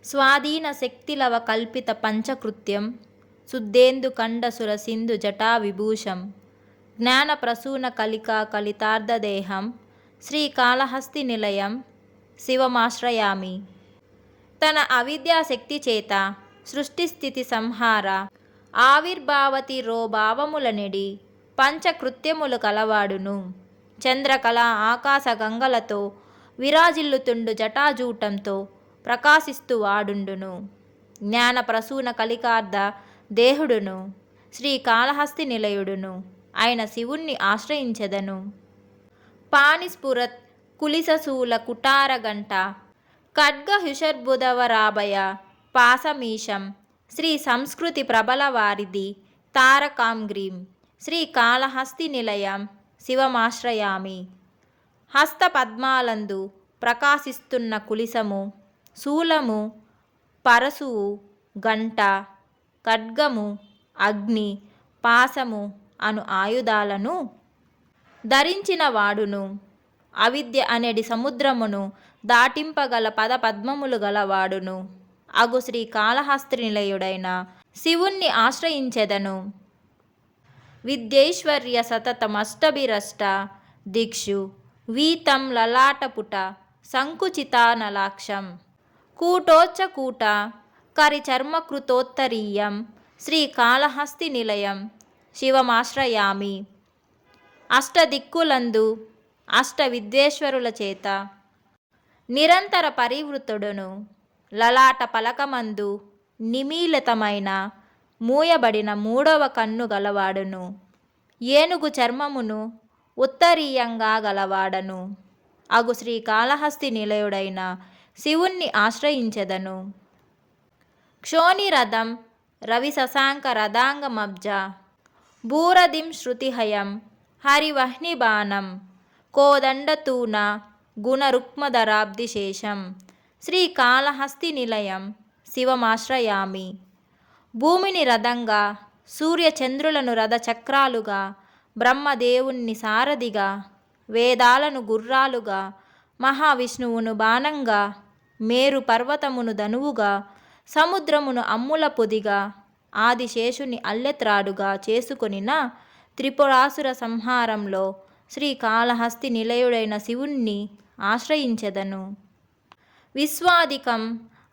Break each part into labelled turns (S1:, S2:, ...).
S1: స్వాధీన శక్తిలవ కల్పిత పంచకృత్యం శుద్ధేందు కండ సుర సింధు జటా విభూషం జ్ఞాన ప్రసూన కలికా కలితార్ధదేహం శ్రీకాళహస్తి నిలయం శివమాశ్రయామి. తన అవిద్యాశక్తి చేత సృష్టిస్థితి సంహార ఆవిర్భావతి రోభావములనిడి పంచకృత్యములు కలవాడును. చంద్రకళ ఆకాశ గంగలతో విరాజిల్లుతుండు జటాజూటంతో ప్రకాశిస్తూ వాడుండును. జ్ఞాన ప్రసూన కలికార్ధ దేహుడును శ్రీకాళహస్తి నిలయుడును ఆయన శివుణ్ణి ఆశ్రయించెదను. పాణిస్ఫురత్ కులిసశూల కుటారగంట ఖడ్గహుషర్బుధవరాభయ పాసమీశం శ్రీ సంస్కృతి ప్రబల వారిధి తారకాంగ్రీం శ్రీకాళహస్తి నిలయం శివమాశ్రయామి. హస్త పద్మాలందు ప్రకాశిస్తున్న కులిసము, శూలము, పరశువు, గంట, ఖడ్గము, అగ్ని, పాశము అను ఆయుధాలను ధరించిన వాడును. అవిద్య అనెడి సముద్రమును దాటింపగల పద పద్మములు గలవాడును అగు శ్రీకాళహస్తి నిలయుడైన శివుణ్ణి ఆశ్రయించెదను. విద్యైశ్వర్య సతతమష్టభిరష్ట దిక్షు వీతం లలాటపుట సంకుచితానలాక్షం కూటోచ్చకూట కరిచర్మకృతోత్తరీయం శ్రీకాళహస్తి నిలయం శివమాశ్రయామి. అష్టదిక్కులందు అష్ట విద్యేశ్వరుల చేత నిరంతర పరివృతుడును. లలాట పలకమందు నిమీలితమైన మూయబడిన మూడవ కన్ను గలవాడును. ఏనుగు చర్మమును ఉత్తరీయంగా గలవాడను అగు శ్రీకాళహస్తి నిలయుడైన శివుణ్ణి ఆశ్రయించెదను. క్షోణిరథం రవి శశాంక రథాంగమబ్జ భూరధిం శృతిహయం హరివహ్నిబాణం కోదండతూన గుణరుక్మధరాబ్ధిశేషం శ్రీకాళహస్తి నిలయం శివమాశ్రయామి. భూమిని రథంగా, సూర్యచంద్రులను రథచక్రాలుగా, బ్రహ్మదేవుణ్ణి సారథిగా, వేదాలను గుర్రాలుగా, మహావిష్ణువును బాణంగా, మేరు పర్వతమును ధనువుగా, సముద్రమును అమ్ముల పొదిగా, ఆదిశేషుని అల్లెత్రాడుగా చేసుకొనిన త్రిపురాసుర సంహారంలో శ్రీకాళహస్తి నిలయుడైన శివుణ్ణి ఆశ్రయించెదను. విశ్వాదికం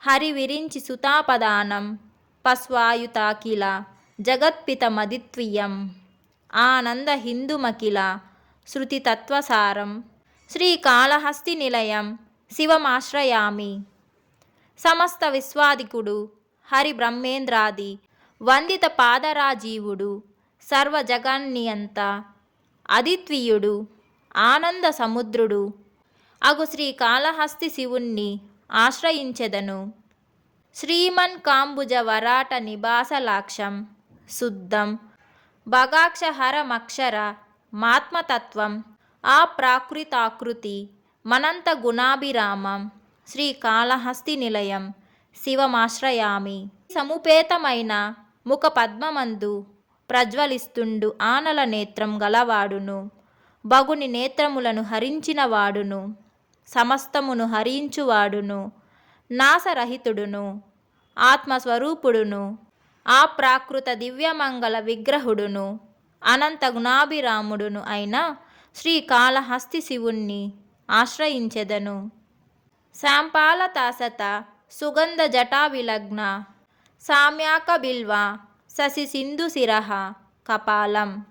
S1: హరివిరించి సుతాపదానం పస్వాయుతాకిల జగత్పితమదిత్వియం ఆనంద హిందుమకిల శృతితత్వసారం శ్రీకాళహస్తి నిలయం శివమాశ్రయామి. సమస్త విశ్వాదికుడు హరి బ్రహ్మేంద్రాది వందిత పాదరాజీవుడు సర్వజగన్నియంత అదిత్వీయుడు ఆనంద సముద్రుడు అగు శ్రీకాళహస్తి శివుణ్ణి ఆశ్రయించెదను. శ్రీమన్ కాంబుజ వరాట నిబాసలాక్షం శుద్ధం భగాక్షహరమక్షర మాత్మతత్వం ఆప్రాకృతాకృతి మనంత గుణాభిరామం శ్రీకాళహస్తి నిలయం శివమాశ్రయామి. సముపేతమైన ముఖ పద్మమందు ప్రజ్వలిస్తుండు ఆనల నేత్రం గలవాడును. బగుని నేత్రములను హరించిన వాడును. సమస్తమును హరించువాడును. నాసరహితుడును. ఆత్మస్వరూపుడును. ఆప్రాకృత దివ్యమంగళ విగ్రహుడును. అనంత గుణాభిరాముడును అయిన శ్రీకాళహస్తి శివుణ్ణి ఆశ్రయించెదను. శాంపాలతాసత సుగంధ జటా విలగ్న సామ్యాక బిల్వ శశి సింధు శిరః కపాలం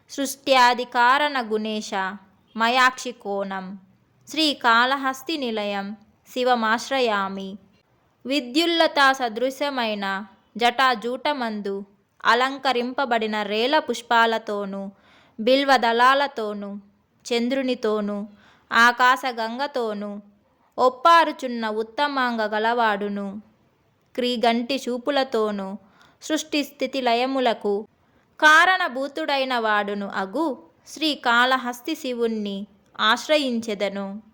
S1: సృష్ట్యాది కారణ గుణేశ మయాక్షి కోణం శ్రీకాళహస్తి నిలయం శివమాశ్రయామి. విద్యుల్లతా సదృశమైన జటాజూటమందు అలంకరింపబడిన రేల పుష్పాలతోనూ బిల్వదళాలతోనూ చంద్రునితోనూ ఆకాశగంగతోనూ ఒప్పారుచున్న ఉత్తమాంగ గలవాడును. క్రీగంటి చూపులతోనూ సృష్టి స్థితి లయములకు కారణభూతుడైన వాడును అగు శ్రీకాళహస్తి శివుణ్ణి ఆశ్రయించెదను.